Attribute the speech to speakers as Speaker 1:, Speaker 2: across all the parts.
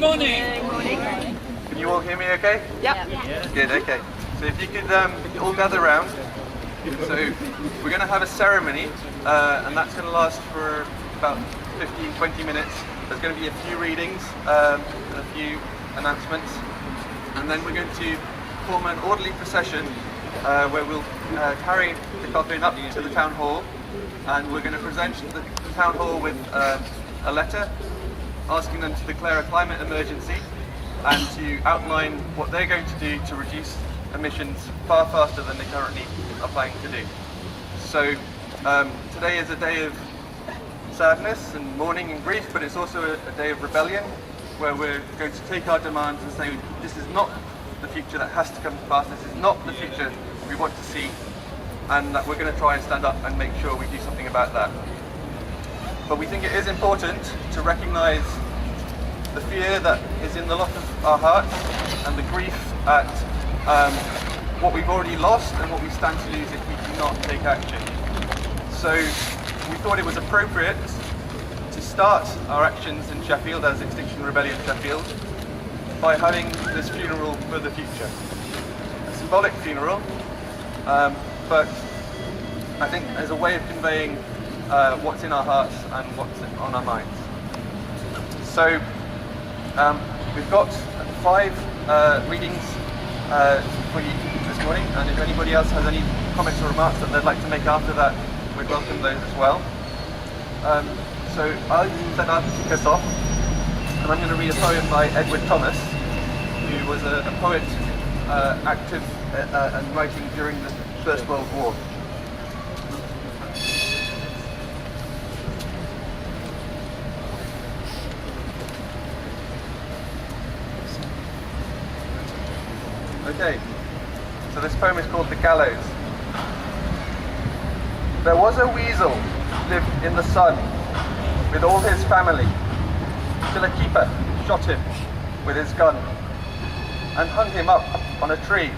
Speaker 1: morning.
Speaker 2: Can you all hear me okay?
Speaker 3: Yep.
Speaker 2: Good, okay. So if you could all gather around. So we're going to have a ceremony, and that's going to last for about 15-20 minutes. There's going to be a few readings and a few announcements, and then we're going to form an orderly procession where we'll carry the coffin up to the town hall, and we're going to present the town hall with a letter asking them to declare a climate emergency and to outline what they're going to do to reduce emissions far faster than they currently are planning to do. So today is a day of sadness and mourning and grief, but it's also a day of rebellion, where we're going to take our demands and say this is not the future that has to come to pass, this is not the future we want to see, and that we're going to try and stand up and make sure we do something about that. But we think it is important to recognise the fear that is in the lot of our hearts and the grief at what we've already lost and what we stand to lose if we do not take action. So we thought it was appropriate to start our actions in Sheffield as Extinction Rebellion Sheffield by having this funeral for the future. A symbolic funeral, but I think as a way of conveying what's in our hearts and what's on our minds. So we've got 5 readings for you this morning, and if anybody else has any comments or remarks that they'd like to make after that, we'd welcome those as well. So I'll set up to kick us off, and I'm going to read a poem by Edward Thomas, who was a poet active and writing during the First World War. Okay, so this poem is called The Gallows. There was a weasel lived in the sun with all his family, till a keeper shot him with his gun and hung him up on a tree,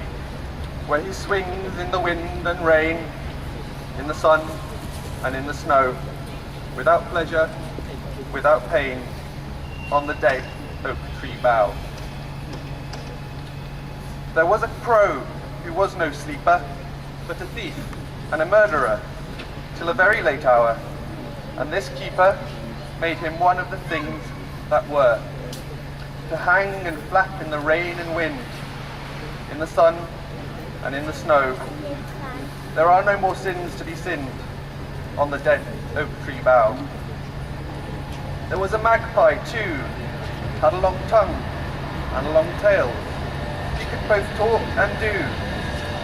Speaker 2: where he swings in the wind and rain, in the sun and in the snow, without pleasure, without pain, on the dead oak tree bough. There was a crow who was no sleeper, but a thief and a murderer, till a very late hour, and this keeper made him one of the things that were, to hang and flap in the rain and wind, in the sun and in the snow. There are no more sins to be sinned on the dead oak tree bough. There was a magpie too, had a long tongue and a long tail. He could both talk and do,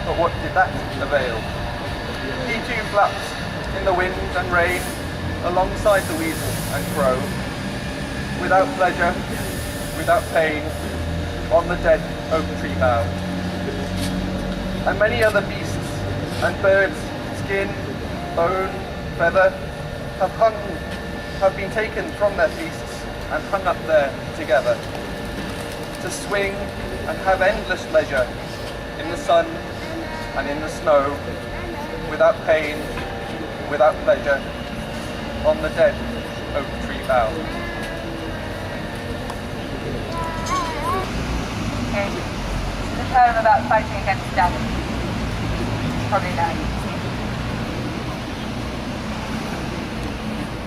Speaker 2: but what did that avail? He too flaps in the wind and rain, alongside the weasel and crow, without pleasure, without pain, on the dead oak tree bough. And many other beasts and birds, skin, bone, feather, have been taken from their feasts and hung up there together, to swing and have endless leisure in the sun and in the snow, without pain, without pleasure, on the dead oak tree bough.
Speaker 3: Okay. The poem about fighting against death. Probably know.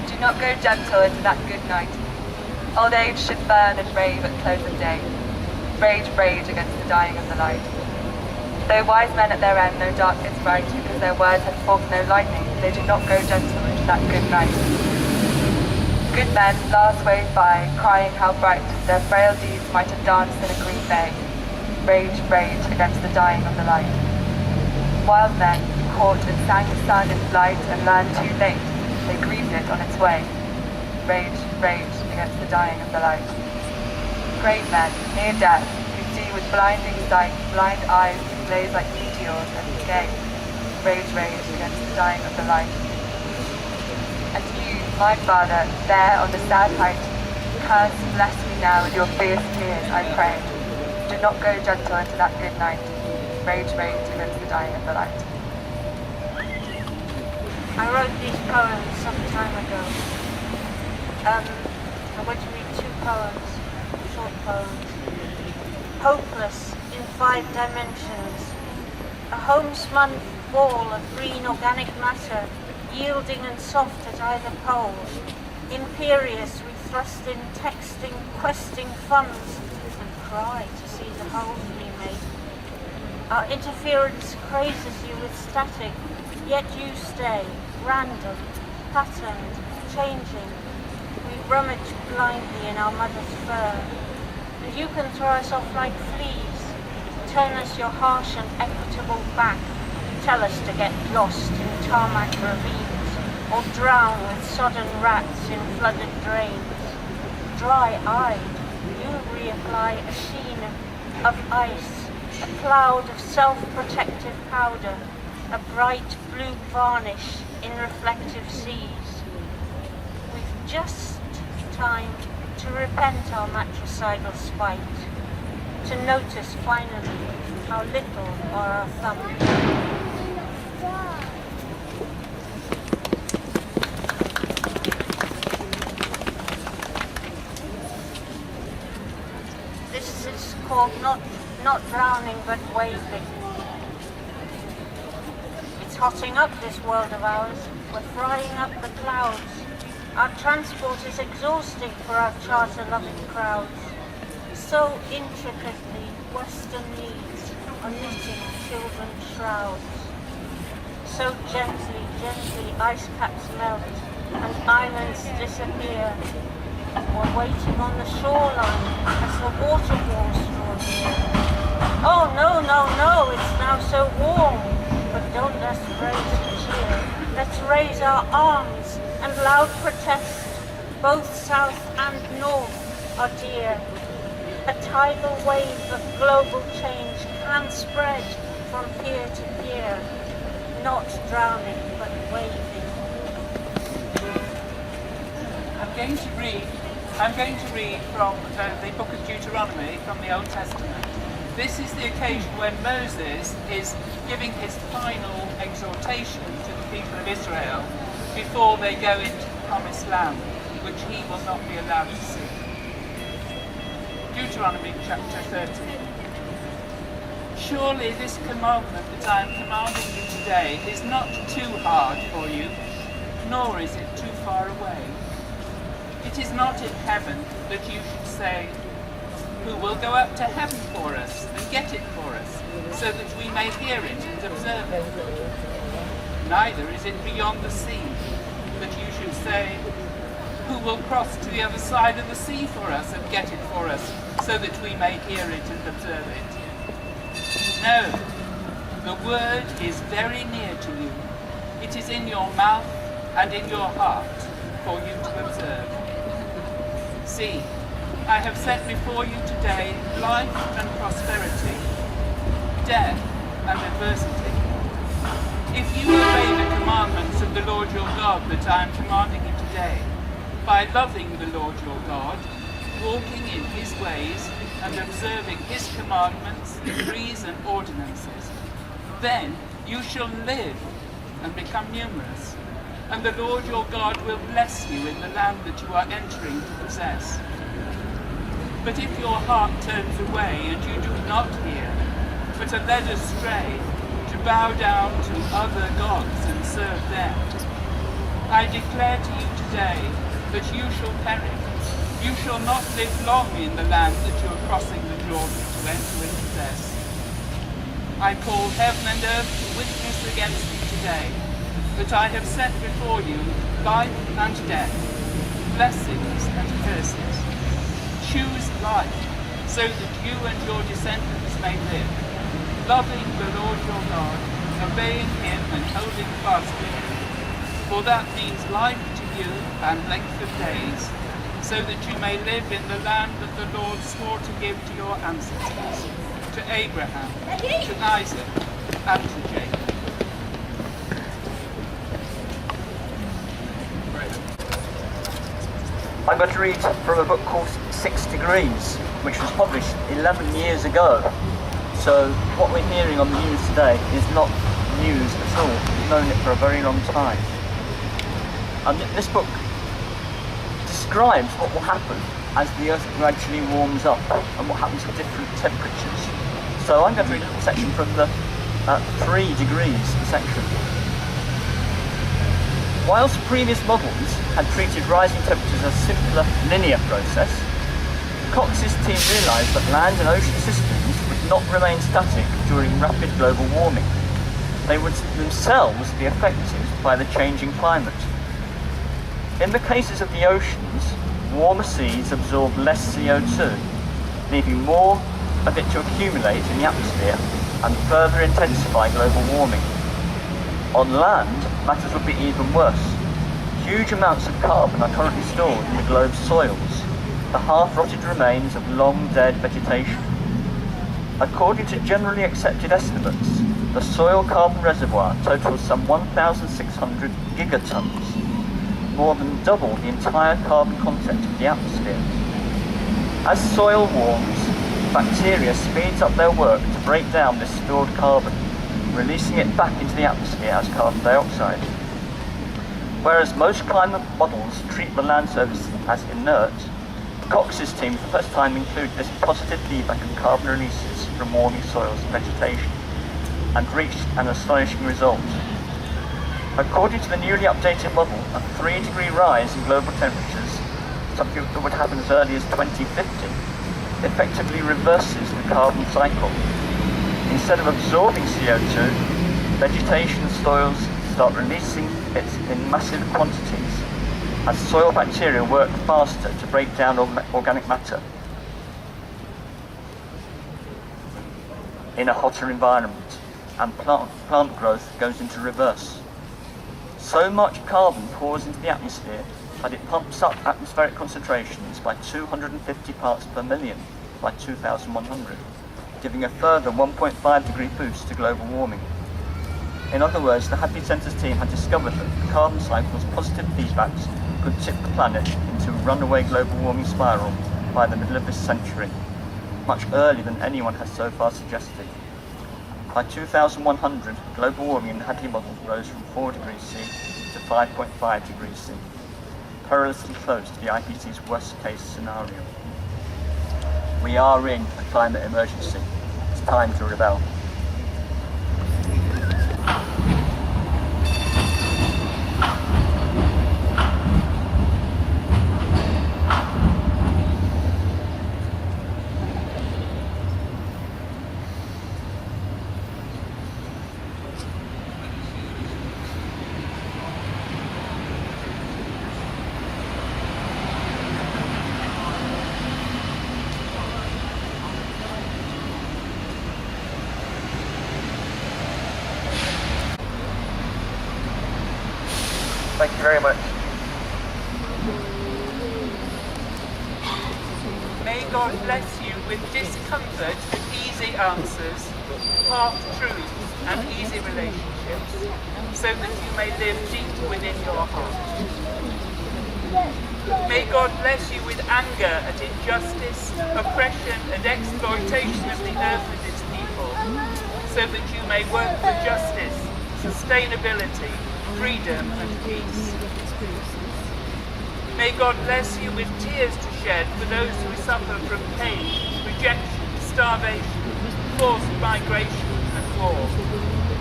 Speaker 3: Do not go gentle into that good night. Old age should burn and rave at close of day. Rage, rage against the dying of the light. Though wise men at their end know darkness right, because their words had forked no lightning, they do not go gentle into that good night. Good men last wave by, crying how bright their frail deeds might have danced in a green bay. Rage, rage against the dying of the light. Wild men, caught and sang the sun in flight and learned too late, they grieved it on its way. Rage, rage against the dying of the light. Great men, near death, who see with blinding sight, blind eyes who blaze like meteors and gay. Rage, rage against the dying of the light. And you, my father, there on the sad height, curse and bless me now with your fierce tears, I pray. Do not go gentle into that good night. Rage, rage against the dying of the light.
Speaker 4: I wrote these poems some time ago. I want to read 2 poems, short suppose. Hopeless in 5 dimensions. A homespun ball of green organic matter, yielding and soft at either pole. Imperious, we thrust in texting, questing funds, and cry to see the holes we make. Our interference crazes you with static, yet you stay, random, patterned, changing. We rummage blindly in our mother's fur, and you can throw us off like fleas, turn us your harsh and equitable back, tell us to get lost in tarmac ravines, or drown with sodden rats in flooded drains. Dry-eyed, you reapply a sheen of ice, a cloud of self-protective powder, a bright blue varnish in reflective seas. We've just time to repent our matricidal spite, to notice finally how little are our thumbs. This is called not drowning but waving. It's hotting up this world of ours. We're frying up the clouds. Our transport is exhausting for our charter-loving crowds. So intricately, Western needs are knitting children's shrouds. So gently, gently, ice caps melt and islands disappear. We're waiting on the shoreline as the water walls draw near. Oh no, no, no, it's now so warm. But don't let's raise a cheer. Let's raise our arms and loud protest. Both south and north are dear. A tidal wave of global change can spread from pier to pier. Not drowning, but waving.
Speaker 1: I'm going to read from the book of Deuteronomy from the Old Testament. This is the occasion when Moses is giving his final exhortation to the people of Israel before they go into the promised land, which he will not be allowed to see. Deuteronomy chapter 13. Surely this commandment that I am commanding you today is not too hard for you, nor is it too far away. It is not in heaven that you should say, who will go up to heaven for us and get it for us, so that we may hear it and observe it. Neither is it beyond the sea that you should say, who will cross to the other side of the sea for us and get it for us, so that we may hear it and observe it. No, the word is very near to you. It is in your mouth and in your heart for you to observe. See, I have set before you today life and prosperity, death and adversity. If you obey the commandments of the Lord your God that I am commanding you today, by loving the Lord your God, walking in his ways, and observing his commandments, decrees and ordinances, then you shall live and become numerous, and the Lord your God will bless you in the land that you are entering to possess. But if your heart turns away and you do not hear, but are led astray to bow down to other gods and serve them, I declare to you today that you shall perish. You shall not live long in the land that you are crossing the Jordan to enter and possess. I call heaven and earth to witness against you today, that I have set before you life and death, blessings and curses. Choose life, so that you and your descendants may live, loving the Lord your God, obeying him and holding fast with him. For that means life to you and length of days, so that you may live in the land that the Lord swore to give to your ancestors, to Abraham, to Isaac, and to Jacob.
Speaker 5: I'm going to read from a book called 6 Degrees, which was published 11 years ago. So what we're hearing on the news today is not news at all. We've known it for a very long time. And this book describes what will happen as the Earth gradually warms up and what happens at different temperatures. So I'm going to read a section from the 3 degrees section. Whilst previous models had treated rising temperatures as a simpler linear process, Cox's team realised that land and ocean systems would not remain static during rapid global warming. They would themselves be affected by the changing climate. In the cases of the oceans, warmer seas absorb less CO2, leaving more of it to accumulate in the atmosphere and further intensify global warming. On land, matters would be even worse. Huge amounts of carbon are currently stored in the globe's soils, the half-rotted remains of long-dead vegetation. According to generally accepted estimates, the soil carbon reservoir totals some 1,600 gigatons, more than double the entire carbon content of the atmosphere. As soil warms, bacteria speeds up their work to break down this stored carbon, releasing it back into the atmosphere as carbon dioxide. Whereas most climate models treat the land surface as inert, Cox's team for the first time included this positive feedback of carbon releases from warming soils and vegetation, and reached an astonishing result. According to the newly updated model, a 3-degree rise in global temperatures, something that would happen as early as 2050, effectively reverses the carbon cycle. Instead of absorbing CO2, vegetation and soils start releasing it in massive quantities, as soil bacteria work faster to break down organic matter in a hotter environment, and plant growth goes into reverse. So much carbon pours into the atmosphere that it pumps up atmospheric concentrations by 250 parts per million by 2100, giving a further 1.5 degree boost to global warming. In other words, the Hadley Centre's team had discovered that the carbon cycle's positive feedbacks could tip the planet into a runaway global warming spiral by the middle of this century, much earlier than anyone has so far suggested. By 2100, global warming in the Hadley model rose from 4 degrees C to 5.5 degrees C, perilously close to the IPCC's worst case scenario. We are in a climate emergency. It's time to rebel.
Speaker 2: Thank you very much.
Speaker 1: May God bless you with discomfort and easy answers, half-truths and easy relationships, so that you may live deep within your heart. May God bless you with anger at injustice, oppression and exploitation of the earth and its people, so that you may work for justice, sustainability, freedom and peace. May God bless you with tears to shed for those who suffer from pain, rejection, starvation, forced migration and war,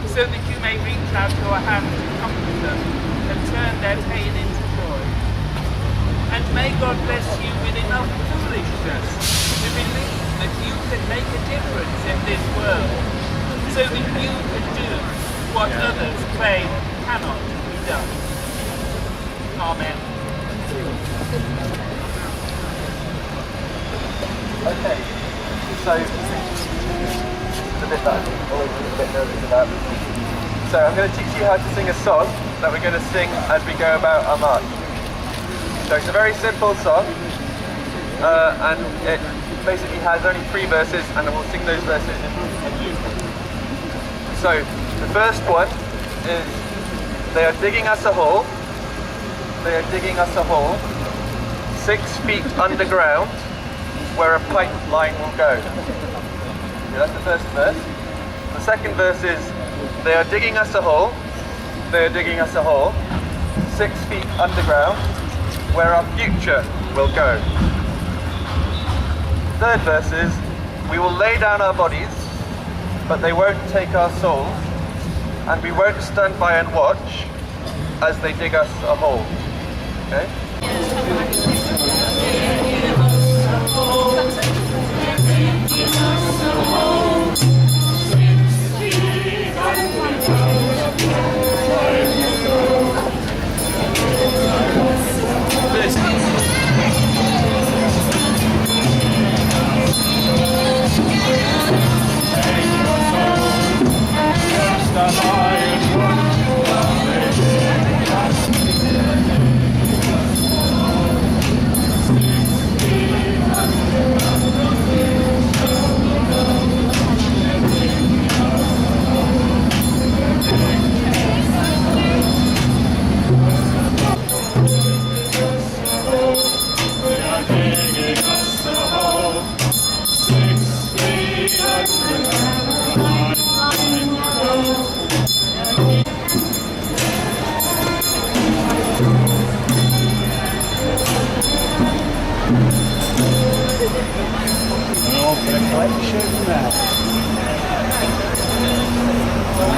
Speaker 1: so that you may reach out your hand to comfort them and turn their pain into joy. And may God bless you with enough foolishness to believe that you can make a difference in this world, so that you can do what others claim cannot be done. Amen.
Speaker 2: Okay, so the bit that I'm always a bit nervous about. So I'm going to teach you how to sing a song that we're going to sing as we go about our march. So it's a very simple song, and it basically has only 3 verses, and we'll sing those verses in unison. So the first one is, they are digging us a hole, they are digging us a hole, 6 feet underground, where a pipeline will go. Okay, that's the first verse. The second verse is, they are digging us a hole, they are digging us a hole, 6 feet underground, where our future will go. third verse is, we will lay down our bodies, but they won't take our souls, and we won't stand by and watch as they dig us a hole. Okay?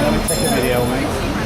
Speaker 6: Let me take a video, mate.